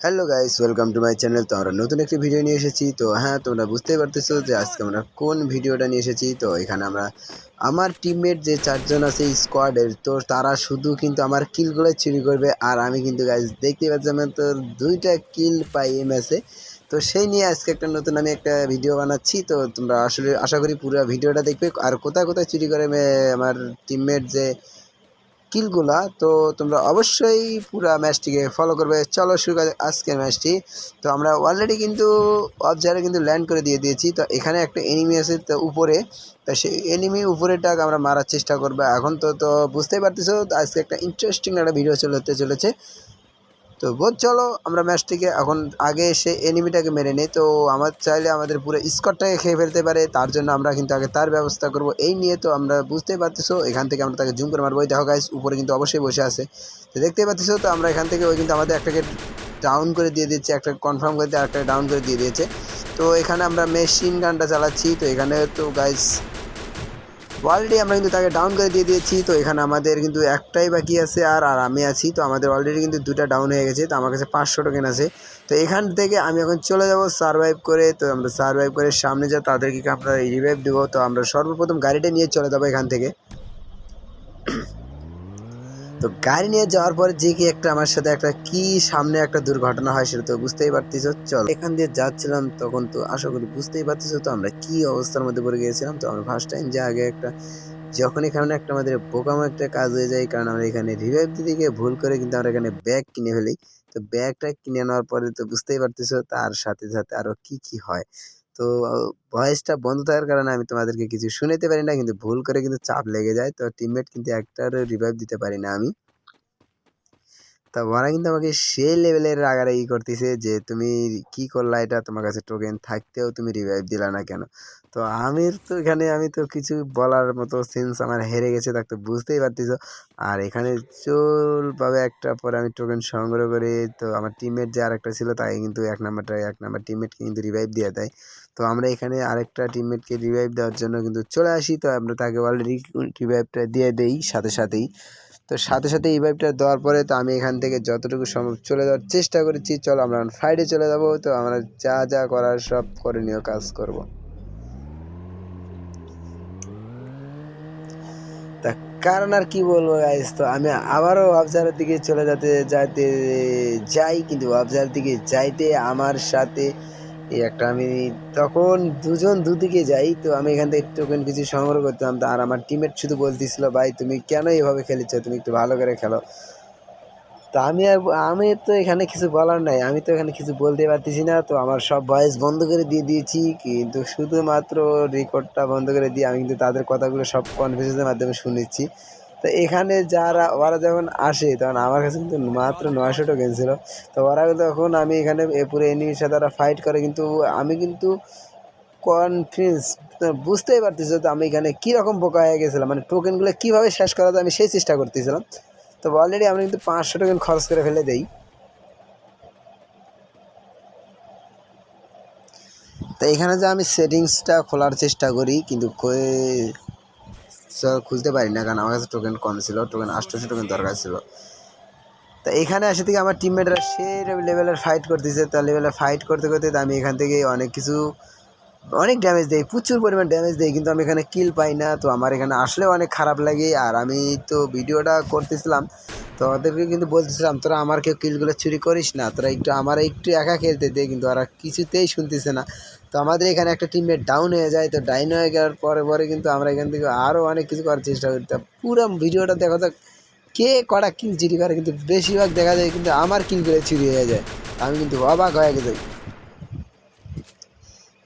Hello guys, welcome to my channel. তো আমরা নতুন একটি ভিডিও নিয়ে এসেছি। তো হ্যাঁ, তোমরা বুঝতেই পারতেছো যে আজকে আমরা কোন ভিডিওটা নিয়ে এসেছি। তো এখানে আমরা আমার টিমমেট যে চারজন আছে স্কোয়াডের, তো তারা শুধু কিন্তু আমার কিলগুলো চুরি করবে। আর আমি কিন্তু গাইস দেখতেই পাচ্ছি আমি তো 2টা কিল পাই এই ম্যাচে। তো সেই নিয়ে আজকে নতুন আমি একটা ভিডিও বানাচ্ছি। তো তোমরা আসলে আশা করি পুরো ভিডিওটা দেখবে আর কোথায় কোথায় চুরি করে আমার টিমমেট যে কিলগুলা। তো তোমরা অবশ্যই পুরো ম্যাচটিকে ফলো করবে। চলো শুরু করা যাক আজকের ম্যাচটি। তো আমরা অলরেডি কিন্তু অবজারে কিন্তু ল্যান্ড করে দিয়েছি। তো এখানে একটা এনিমি আছে তো উপরে, তো সেই এনিমি উপরেটাকে আমরা মারার চেষ্টা করবো এখন। তো বুঝতেই পারতেছো আজকে একটা ইন্টারেস্টিং একটা ভিডিও হতে চলেছে। তো চলো আমরা ম্যাচটিকে এখন আগে সে এনিমিটাকে মেরে নেই। তো আমার চাইলে আমাদের পুরো স্কোয়াডটাকে খেয়ে ফেলতে পারে, তার জন্য আমরা কিন্তু আগে তার ব্যবস্থা করব এই নিয়ে। তো আমরা বুঝতেই পারতেছো এখান থেকে আমরা তাকে জুম করে মারবো। দেখো গাইস উপরে কিন্তু অবশ্যই বসে আছে, তো দেখতেই পাচ্ছ। তো আমরা এখান থেকে ওই কিন্তু আমাদের একটাকে ডাউন করে দিয়ে দিচ্ছে, একটা কনফার্ম করে দিয়ে আরেকটা ডাউন করে দিয়ে দিয়েছে। তো এখানে আমরা মেশিন গানটা চালাচ্ছি। তো এখানে তো গাইস অলরেডি আমরা কিন্তু তাকে ডাউন করে দিয়ে দিয়েছি। তো এখানে আমাদের কিন্তু একটাই বাকি আছে আর আর আমি আছি। তো আমাদের অলরেডি কিন্তু 2টা ডাউন হয়ে গেছে। তো আমার কাছে 500 টোকেন আছে। তো এখান থেকে আমি এখন চলে যাব সারভাইভ করে। তো আমরা সারভাইভ করে সামনে যা তাদেরকে আমরা রিভাইভ দেবো। তো আমরা সর্বপ্রথম গাড়িটা নিয়ে চলে যাবো এখান থেকে। তো গাড়ি নিয়ে যাওয়ার পরে যে কি একটা আমার সাথে একটা কি সামনে একটা দুর্ঘটনা হয় সেটা তো বুঝতেই পারতেছো। চল এখান দিয়ে যাচ্ছিলাম তখন, তো আশা করি বুঝতেই পারতেছো তো আমরা কি অবস্থার মধ্যে পড়ে গিয়েছিলাম। তো আমরা ফার্স্ট টাইম যে আগে একটা যখন এখানে একটা আমাদের বোকামো একটা কাজ হয়ে যায়, কারণ আমরা এখানে রিভাইভ দিতে গিয়ে ভুল করে কিন্তু আমরা এখানে ব্যাগ কিনে ফেলি। তো ব্যাগটা কিনে নেওয়ার পরে তো বুঝতেই পারতেছো তার সাথে সাথে আরো কি কি হয়। তো ভয়েসটা বন্ধ থাকার কারণে আমি তোমাদেরকে কিছু শুনাতে পারি না, কিন্তু ভুল করে কিন্তু চাপ লেগে যায়। তো টিমমেট কিন্তু একটারও রিভাইভ দিতে পারি না আমি। তা ওরা কিন্তু আমাকে সেই লেভেলের রাগারাগি করতেছে যে তুমি কি করলা, এটা তোমার কাছে টোকেন থাকতেও তুমি রিভাইভ দিলা না কেন। তো আমি তো এখানে আমি তো কিছু বলার মতো সেন্স আমার হেরে গেছে, তা তো বুঝতেই পারতেছো। আর এখানে চুলভাবে একটা পরে আমি টোকেন সংগ্রহ করে, তো আমার টিমমেট যে আরেকটা ছিল তাকে কিন্তু এক নাম্বার টিমমেটকে কিন্তু রিভাইভ দিয়ে দেয়। তো আমরা এখানে আরেকটা টিমমেটকে রিভাইভ দেওয়ার জন্য কিন্তু চলে আসি। তো আমরা তাকে অলরেডি রিভাইভটা দিয়ে দেই সাথে সাথেই। তো সাথে সাথে এই ভাইবটা দেওয়ার পরে তো আমি এখান থেকে যতটুকু সম্ভব চলে যাওয়ার চেষ্টা করেছি। চলো আমরা ফ্লাইটে চলে যাব। তো আমরা যা যা করার সব করণীয় কাজ করব। তা কারণ আর কি বলবো গাইস, তো আমি আবারও অবজারের দিকে চলে যাইতে যাই, কিন্তু অবজারের দিকে যাইতে আমার সাথে এই একটা আমি তখন দুজন দুদিকে যাই। তো আমি এখান থেকে টোকেন কিছু সংগ্রহ করতাম, আর আমার টিমমেট শুধু বলতেছিল ভাই তুমি কেন এইভাবে খেলেছো, তুমি একটু ভালো করে খেলো। তা আমি তো এখানে কিছু বলার নাই, আমি তো এখানে কিছু বলতে পারতেছি না। তো আমার সব ভয়েস বন্ধ করে দিয়ে দিয়েছি, কিন্তু শুধুমাত্র রেকর্ডটা বন্ধ করে দিয়ে আমি কিন্তু তাদের কথাগুলো সব কনফারেন্সের মাধ্যমে শুনেছি। তো এখানে যারা ওরা যখন আসে তখন আমার কাছে কিন্তু মাত্র 900 টোকেন ছিল। তো ওরা তখন আমি এখানে পুরো এনিমির সাথে ওরা ফাইট করে, কিন্তু আমি কিন্তু কনফিডেন্স বুঝতেই পারতেছি তো আমি এখানে কীরকম বোকা হয়ে গেছিলাম, মানে টোকেনগুলো কীভাবে শেষ করা যায় আমি সেই চেষ্টা করতেছিলাম। তো অলরেডি আমরা কিন্তু 500 টোকেন খরচ করে ফেলে দেই। তো এখানে যে আমি সেটিংসটা খোলার চেষ্টা করি, কিন্তু খুলতে পারি না, কারণ আমার কাছে টোকেন কম ছিল, টোকেন 800 টোকেন দরকার ছিল। তো এখানে আসে থেকে আমার টিমমেটরা সেই লেভেলের ফাইট করতেছে। তো লেভেলের ফাইট করতে করতে আমি এখান থেকে অনেক ড্যামেজ দেয়, প্রচুর পরিমাণ ড্যামেজ দেয়, কিন্তু আমি এখানে কিল পাই না। তো আমার এখানে আসলেও অনেক খারাপ লাগে। আর আমি তো ভিডিওটা করতেছিলাম, তো ওদেরকে কিন্তু বলতেছিলাম তোরা আমার কেউ কিলগুলো চুরি করিস না, তোরা আমার একটু একা খেলতে দে, কিন্তু ওরা কিছুতেই শুনতেছে না। তো আমাদের এখানে একটা টিমমেট ডাউন হয়ে যায়। তো ডাউন হয়ে যাওয়ার পরে পরে কিন্তু আমরা এখান থেকে আরও অনেক কিছু করার চেষ্টা করি। তা পুরো ভিডিওটা দেখা যাক কে কটা কিল চুরি করে, কিন্তু বেশিরভাগ দেখা যায় কিন্তু আমার কিলগুলো চুরি হয়ে যায়। আমি কিন্তু অবাক হয়ে যাই,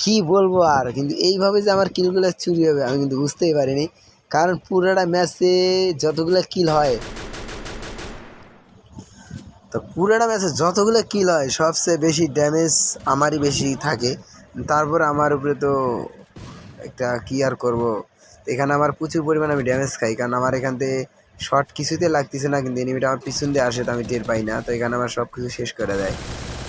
কি বলবো আর। কিন্তু এইভাবে যে আমার কিলগুলো চুরি হবে আমি কিন্তু বুঝতেই পারিনি, কারণ পুরোটা ম্যাচে যতগুলো কিল হয়, তো পুরোটা ম্যাচে যতগুলো কিল হয় সবচেয়ে বেশি ড্যামেজ আমারই বেশি থাকে। তারপরে আমার উপরে তো একটা কি আর করবো, এখানে আমার প্রচুর পরিমাণে আমি ড্যামেজ খাই, কারণ আমার এখান থেকে শর্ট কিছুতে লাগতেছে না, কিন্তু এনিমিটা আমার পিছন দিয়ে আসে তো আমি টের পাই না। তো এখানে আমার সব কিছু শেষ করে দেয়,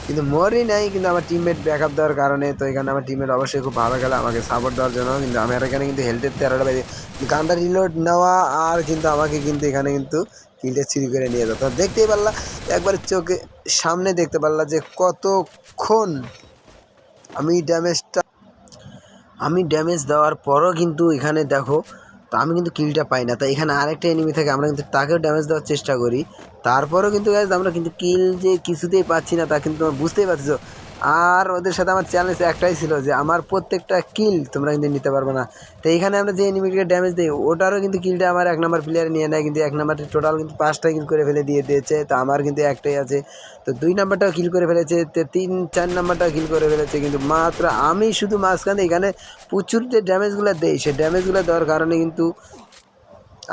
কিন্তু মরি নাই, কিন্তু আমার টিমমেট ব্যাকআপ দেওয়ার কারণে। তো এখানে আমার টিমমেট অবশ্যই খুব ভালো খেলে আমাকে সাপোর্ট দেওয়ার জন্য, কিন্তু আমার এখানে কিন্তু হেলথের 13টা বেজে গানটা রিলোড নেওয়া আর কিন্তু আমাকে কিন্তু এখানে কিন্তু কিলটা চুরি করে নিয়ে যেত। দেখতেই পারলা একবার চোখে সামনে দেখতে পারলা যে কতক্ষণ আমি ড্যামেজ দেওয়ার পরও কিন্তু এখানে দেখো তো আমি কিন্তু কিলটা পাই না। তাই এখানে আরেকটা এনিমি থাকে, আমরা কিন্তু তাকেও ড্যামেজ দেওয়ার চেষ্টা করি, তারপরেও কিন্তু গাইজ আমরা কিন্তু কিল যে কিছুতেই পাচ্ছি না তা কিন্তু তোমরা বুঝতেই পারছো। আর ওদের সাথে আমার চ্যালেঞ্জ একটাই ছিল যে আমার প্রত্যেকটা কিল তোমরা কিন্তু নিতে পারবে না। তো এইখানে আমরা যে এনিমিকে ড্যামেজ দিই ওটারও কিন্তু কিলটা আমার 1 নম্বর প্লেয়ার নিয়ে নেয়, কিন্তু 1 নম্বরটি টোটাল কিন্তু 5টা কিল করে ফেলে দিয়েছে। তো আমার কিন্তু একটাই আছে, তো 2 নম্বরটাও কিল করে ফেলেছে, তো 3-4 নম্বরটাও কিল করে ফেলেছে, কিন্তু মাত্র আমি শুধু মাঝখানে এখানে প্রচুর যে ড্যামেজগুলো দেই সেই ড্যামেজগুলো দেওয়ার কারণে কিন্তু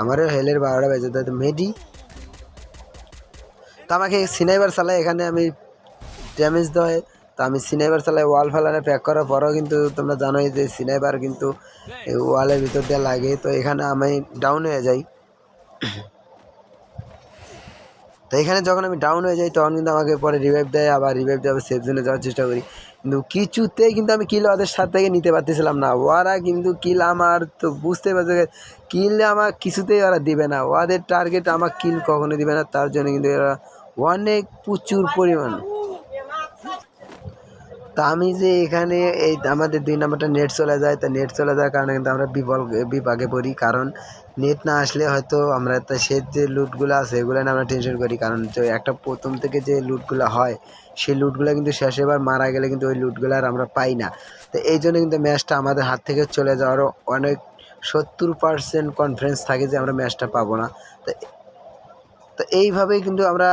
আমারও হেলের 12টা বেজে যায়। তো মেডি তো আমাকে সিনাইবার চালায় এখানে আমি ড্যামেজ দেয়, তো আমি সিনাইবার চালাই ওয়াল ফেলানে প্যাক করার পরেও কিন্তু তোমরা জানোই যে সিনাইবার কিন্তু ওয়ালের ভিতর দিয়ে লাগে। তো এখানে আমি ডাউন হয়ে যাই। তো এখানে যখন আমি ডাউন হয়ে যাই তখন কিন্তু আমাকে পরে রিভাইভ দেয়, আবার রিভাইভ দিয়ে আবার সেফ জোনে যাওয়ার চেষ্টা করি, কিন্তু কিছুতেই কিন্তু আমি কিল ওদের সাথে থেকে নিতে পারতেছিলাম না। ওরা কিন্তু কিল আমার তো বুঝতে পারছে কিল আমার কিছুতেই ওরা দিবে না, ওদের টার্গেট আমার কিল কখনো দিবে না, তার জন্য কিন্তু এরা অনেক প্রচুর পরিমাণ। তা আমি যে এখানে এই আমাদের 2 নম্বরটা নেট চলে যায়, তা নেট চলে যাওয়ার কারণে কিন্তু আমরা বিপাকে পড়ি, কারণ নেট না আসলে হয়তো আমরা তা সে যে লুটগুলো আছে এগুলো না আমরা টেনশন করি, কারণ একটা প্রথম থেকে যে লুটগুলো হয় সেই লুটগুলো কিন্তু শেষে এবার মারা গেলে কিন্তু ওই লুটগুলো আর আমরা পাই না। তো এই জন্য কিন্তু ম্যাচটা আমাদের হাত থেকে চলে যাওয়ারও অনেক 70% কনফিডেন্স থাকে যে আমরা ম্যাচটা পাবো না। তো তো এইভাবেই কিন্তু আমরা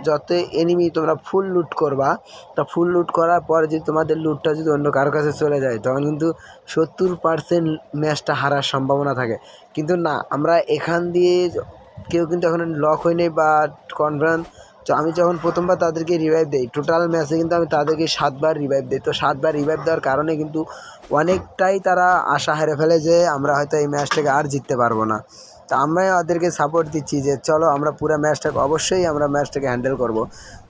যত এনিমি তোমরা ফুল লুট করবা, তা ফুল লুট করার পর যদি তোমাদের লুটটা যদি অন্য কারোর কাছে চলে যায় তখন কিন্তু 70% ম্যাচটা হারার সম্ভাবনা থাকে। কিন্তু না, আমরা এখান দিয়ে কেউ কিন্তু এখন লক হয়নি বা কনফার্ম। তো আমি যখন প্রথমবার তাদেরকে রিভাইভ দিই টোটাল ম্যাচে কিন্তু আমি তাদেরকে 7বার রিভাইভ দিই। তো 7বার রিভাইভ দেওয়ার কারণে কিন্তু অনেকটাই তারা আশা হারে ফেলে যে আমরা হয়তো এই ম্যাচটাকে আর জিততে পারবো না। তো আমরা ওদেরকে সাপোর্ট দিচ্ছি যে চলো আমরা পুরো ম্যাচটাকে অবশ্যই আমরা ম্যাচটাকে হ্যান্ডেল করব।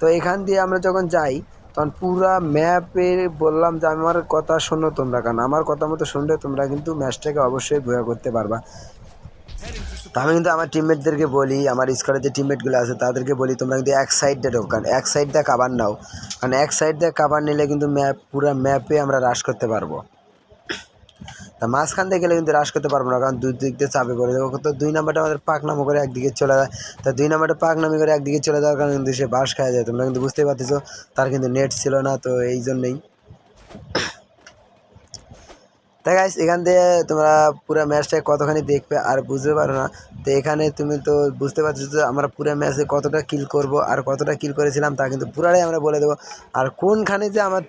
তো এখান দিয়ে আমরা যখন যাই তখন পুরা ম্যাপে বললাম যে আমার কথা শোনো তোমরা, কারণ আমার কথা মতো শুনলে তোমরা কিন্তু ম্যাচটাকে অবশ্যই ভয় করতে পারবা। তো আমি কিন্তু আমার টিমমেটদেরকে বলি, আমার স্কোয়াডের যে টিমমেটগুলো আছে তাদেরকে বলি তোমরা কিন্তু এক সাইড দিয়ে ঢোকান, এক সাইড দিয়ে কাভার নাও, কারণ এক সাইড দিয়ে কাভার নিলে কিন্তু পুরো ম্যাপে আমরা রাশ করতে পারবো। তা মাঝখান দিয়ে গেলে কিন্তু রাশ করতে পারবো না, কারণ দুই দিক দিয়ে চাপে পড়ে যাবো। তো 2 নম্বরটা আমাদের পাকনামো করে একদিকে চলে যায়। তা 2 নম্বরটা পাকনামি করে একদিকে চলে যাওয়ার কারণে কিন্তু সে বাস খাওয়া যায়, তোমরা কিন্তু বুঝতেই পারতেছো। তার কিন্তু নেট ছিল না, তো এই জন্যেই। তাই গাইস এখান থেকে তোমরা পুরো ম্যাচটা কতখানি দেখবে আর বুঝতে পারো না। তো এখানে তুমি তো বুঝতে পারছো যে আমরা পুরো ম্যাচে কতটা কিল করব আর কতটা কিল করেছিলাম তা কিন্তু পুরাটাই আমরা বলে দেবো। আর কোনখানে যে আমার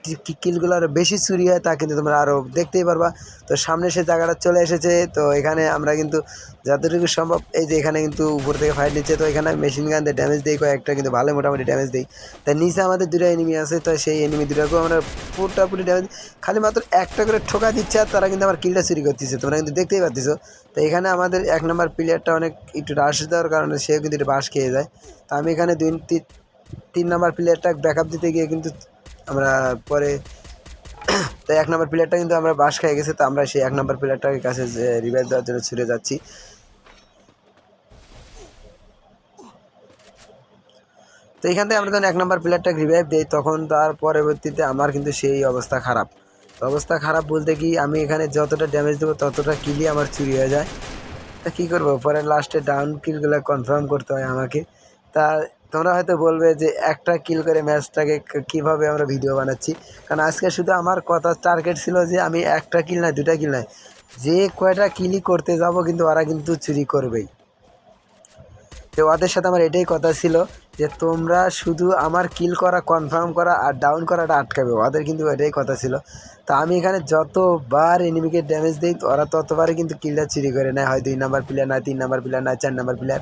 কিলগুলো আরও বেশি চুরি হয় তা কিন্তু তোমরা আরও দেখতেই পারবা। তো সামনে সে জায়গাটা চলে এসেছে, তো এখানে আমরা কিন্তু যতটুকু সম্ভব এই যে এখানে কিন্তু উপর থেকে ফাইট নিচ্ছে, তো এখানে মেশিন গান দিয়ে ড্যামেজ দিই কয়েকটা, কিন্তু ভালো মোটামুটি ড্যামেজ দিই। তাই নিচে আমাদের 2টা এনিমি আছে, তো সেই এনিমি 2টাকেও আমরা পুরোপুরি ড্যামেজ খালি মাত্র একটা করে ঠোকা দিচ্ছে আর তারা কিন্তু আমার কিলটা চুরি করতেছে, তোমরা কিন্তু দেখতেই পাচ্ছ। তো এখানে আমাদের 1 নম্বর প্লেয়ারটা অনেক একটু রাশ দেওয়ার কারণে সেও কিন্তু একটু বাস খেয়ে যায়। তো আমি এখানে 3 নম্বর প্লেয়ারটা ব্যাকআপ দিতে গিয়ে কিন্তু আমরা পরে তো 1 নম্বর প্লেয়ারটা কিন্তু আমরা বাস খেয়ে গেছে, তো আমরা সেই 1 নম্বর প্লেয়ারটাকে কাছে রিভাইভ দেওয়ার জন্য ছুটে যাচ্ছি। তো এখান থেকে আমরা যখন 1 নম্বর প্লেয়ারটাকে রিভাইভ দিই তখন তার পরবর্তীতে আমার কিন্তু সেই অবস্থা খারাপ। তো অবস্থা খারাপ বলতে কি আমি এখানে যতটা ড্যামেজ দেবো ততটা কিলই আমার চুরি হয়ে যায়। তা কী করবো, পরে লাস্টে ডাউন কিলগুলো কনফার্ম করতে হয় আমাকে। তা তোমরা হয়তো বলবে যে একটা কিল করে ম্যাচটাকে কীভাবে আমরা ভিডিও বানাচ্ছি, কারণ আজকে শুধু আমার কথা টার্গেট ছিল যে আমি একটা কিল নয় 2টা কিল নয় যে কয়টা কিলই করতে যাব কিন্তু ওরা কিন্তু চুরি করবেই। তো ওদের সাথে আমার এটাই কথা ছিল যে তোমরা শুধু আমার কিল করা কনফার্ম করা আর ডাউন করাটা আটকাবে, ওদের কিন্তু এটাই কথা ছিল। তো আমি এখানে যতবার এনিমিকে ড্যামেজ দিই ওরা ততবারই কিন্তু কিলটা চুরি করে নেয়, হয় 2 নম্বর প্লেয়ার নয় 3 নম্বর প্লেয়ার নয় 4 নম্বর প্লেয়ার,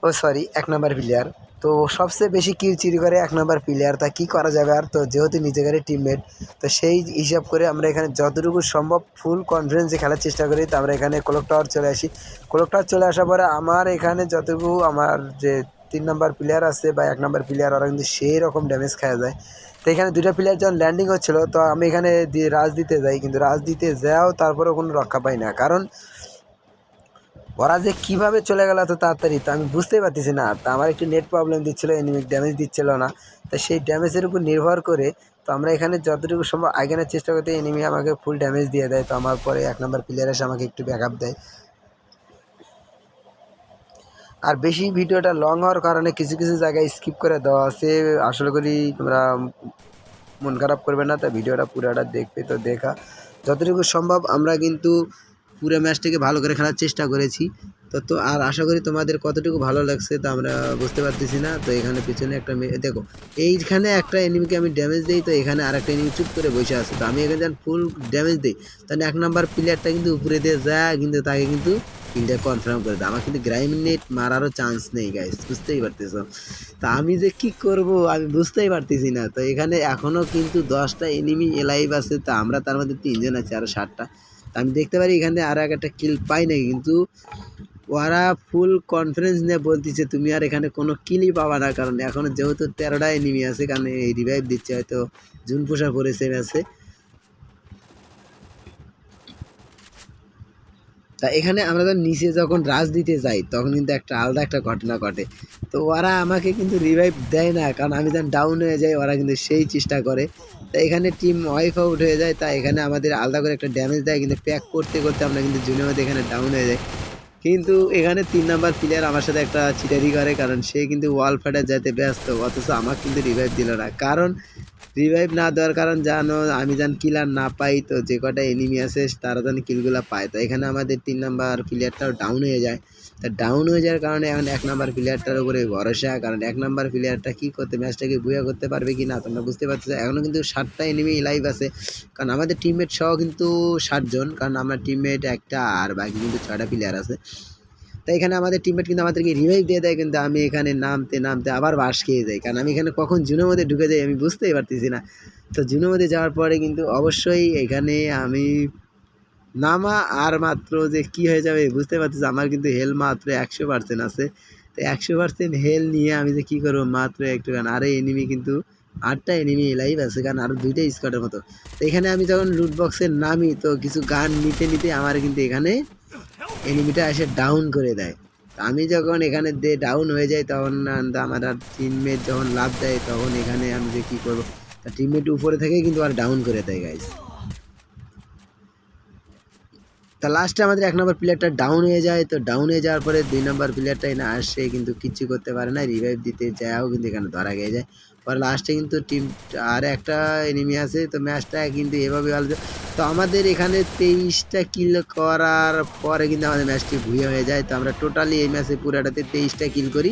ও সরি 1 নম্বর প্লেয়ার। তো সবচেয়ে বেশি কিল চুরি করে 1 নম্বর প্লেয়ার, তা কী করা যাবে আর, তো যেহেতু নিজেকারই টিমমেট তো সেই হিসাব করে আমরা এখানে যতটুকু সম্ভব ফুল কনফিডেন্সে খেলার চেষ্টা করি। তো আমরা এখানে ক্লক টাওয়ার চলে আসি, ক্লক টাওয়ার চলে আসার পরে আমার এখানে যতটুকু আমার যে 3 নম্বর প্লেয়ার আছে বা 1 নম্বর প্লেয়ার ওরা কিন্তু সেই রকম ড্যামেজ খাওয়া যায়। তো এখানে 2টা প্লেয়ার যখন ল্যান্ডিং হচ্ছিলো তো আমি এখানে রাজ দিতে যাই, কিন্তু রাজ দিতে যাও তারপরেও কোনো রক্ষা পাই না, কারণ ওরা যে কীভাবে চলে গেল এত তাড়াতাড়ি তো আমি বুঝতেই পারতেছি না। তো আমার একটু নেট প্রবলেম দিচ্ছিলো, এনিমিক ড্যামেজ দিচ্ছিল না। তো সেই ড্যামেজের উপর নির্ভর করে তো আমরা এখানে যতটুকু সম্ভব আগানোর চেষ্টা করতে এনিমি আমাকে ফুল ড্যামেজ দিয়ে দেয়। তো আমার পরে 1 নম্বর প্লেয়ার এসে আমাকে একটু ব্যাকআপ দেয়। আর বেশি ভিডিওটা লং হওয়ার কারণে কিছু কিছু জায়গায় স্কিপ করে দেওয়া আছে। আশা করি তোমরা মন খারাপ করবে না। তা ভিডিওটা পুরোটা দেখবে। তো দেখা যতটুকু সম্ভব আমরা কিন্তু পুরো ম্যাচটাকে ভালো করে খেলার চেষ্টা করেছি। তো আর আশা করি তোমাদের কতটুকু ভালো লাগছে তা আমরা বুঝতে পারতেছি না। তো এখানে পিছনে একটা দেখো, এইখানে একটা এনিমিকে আমি ড্যামেজ দিই, তো এখানে আর একটা এনিমি চুপ করে বসে আছে। তো আমি এখানে যখন ফুল ড্যামেজ দিই তাহলে 1 নম্বর প্লেয়ারটা কিন্তু উপরে দিয়ে যায়, কিন্তু তাকে কিন্তু কিলটা কনফার্ম করে দেয়। আমার কিন্তু গ্রাইমিনেট মারারও চান্স নেই গাইস, বুঝতেই পারতেছো। তা আমি যে কি করব আমি বুঝতেই পারতেছি না। তো এখানে এখনও কিন্তু 10টা এনিমি এলাইভ আছে। তা আমরা তার মধ্যে 3 জন আছি, আরও 7টা। আমি দেখতে পারি এখানে আরও একটা কিল পাই নাই, কিন্তু ওরা ফুল কনফিডেন্স নিয়ে বলতেছে তুমি আর এখানে কোনো কিলই পাবা না, কারণ এখন যেহেতু 13টা এনিমি আছে, কারণ এই রিভাইভ দিচ্ছে, হয়তো জুন পোষা পড়েছে ম্যাচে। তা এখানে আমরা যখন নিচে যখন রাজ দিতে যাই তখন কিন্তু একটা আলাদা একটা ঘটনা ঘটে। তো ওরা আমাকে কিন্তু রিভাইভ দেয় না, কারণ আমি যখন ডাউন হয়ে যাই ওরা কিন্তু সেই চেষ্টা করে। তা এখানে টিম ওয়াইফ আউট হয়ে যায়। তা এখানে আমাদের আলাদা করে একটা ড্যামেজ দেয়, কিন্তু প্যাক করতে করতে আমরা কিন্তু জুনের মধ্যে এখানে ডাউন হয়ে যাই। কিন্তু এখানে 3 নাম্বার প্লেয়ার আমার সাথে একটা চিটারি করে, কারণ সে কিন্তু ওয়াল ফাটা যেতে ব্যস্ত, অথচ আমাকে কিন্তু রিভাইভ দিল না। কারণ রিভাইভ না দেওয়ার কারণ জানো, আমি যেন কিলার না পাই, তো যে কটা এনিমি আছে তারা যেন কিলগুলো পায়। তো এখানে আমাদের 3 নাম্বার প্লেয়ারটাও ডাউন হয়ে যায়। তা ডাউন হয়ে যাওয়ার কারণে এখন 1 নাম্বার প্লেয়ারটার উপরে ভরসা, কারণ 1 নাম্বার প্লেয়ারটা কী করতে ম্যাচটাকে বুয়া করতে পারবে কি না তোমরা বুঝতে পারছো। এখনও কিন্তু 7টা এনিমি লাইভ আছে, কারণ আমাদের টিমমেট সহ কিন্তু 7 জন, কারণ আমরা টিমমেট একটা আর বাকি কিন্তু 6টা প্লেয়ার আছে। তাই এখানে আমাদের টিমমেট কিন্তু আমাদেরকে রিভাইভ দিয়ে দেয়, কিন্তু আমি এখানে নামতে নামতে আবার বাস খেয়ে যাই, কারণ আমি এখানে কখন জুনের মধ্যে ঢুকে যাই আমি বুঝতেই পারতেছি না। তো জুনের মধ্যে যাওয়ার পরে কিন্তু অবশ্যই এখানে আমি নামা আর মাত্র যে কি হয়ে যাবে বুঝতে পারতেছি। আমার কিন্তু হেল মাত্র 100% আছে। তো 100% হেল নিয়ে আমি যে কী করবো মাত্র একটু, কারণ আরে এনিমি কিন্তু 8টা এনিমি লাইভ আছে, কারণ আরও 2টা স্কোয়াডের মতো। তো এখানে আমি যখন লুট বক্সে নামি তো কিছু গান নিতে নিতে আমার কিন্তু এখানে এনিমিটা এসে ডাউন করে দেয়। আমি যখন এখানে ডাউন হয়ে যাই তখন আমার আর টিমমেট যখন লাভ দেয় তখন এখানে আমি যে কী করবো, তা টিমমেট উপরে থেকেই কিন্তু আর ডাউন করে দেয় গাইস। তা লাস্টে আমাদের 1 নম্বর প্লেয়ারটা ডাউন হয়ে যায়। তো ডাউন হয়ে যাওয়ার পরে 2 নম্বর প্লেয়ারটা এনে আসে, কিন্তু কিচ্ছু করতে পারে না, রিভাইভ দিতে যাও কিন্তু এখানে ধরা গিয়ে যায়। পরে লাস্টে কিন্তু টিম আর একটা এনিমি আছে। তো ম্যাচটা কিন্তু এভাবে ভালো। তো আমাদের এখানে 23টা কিল করার পরে কিন্তু আমাদের ম্যাচটি ভুইয়া হয়ে যায়। তো আমরা টোটালি এই ম্যাচে পুরাটাতে 23টা কিল করি।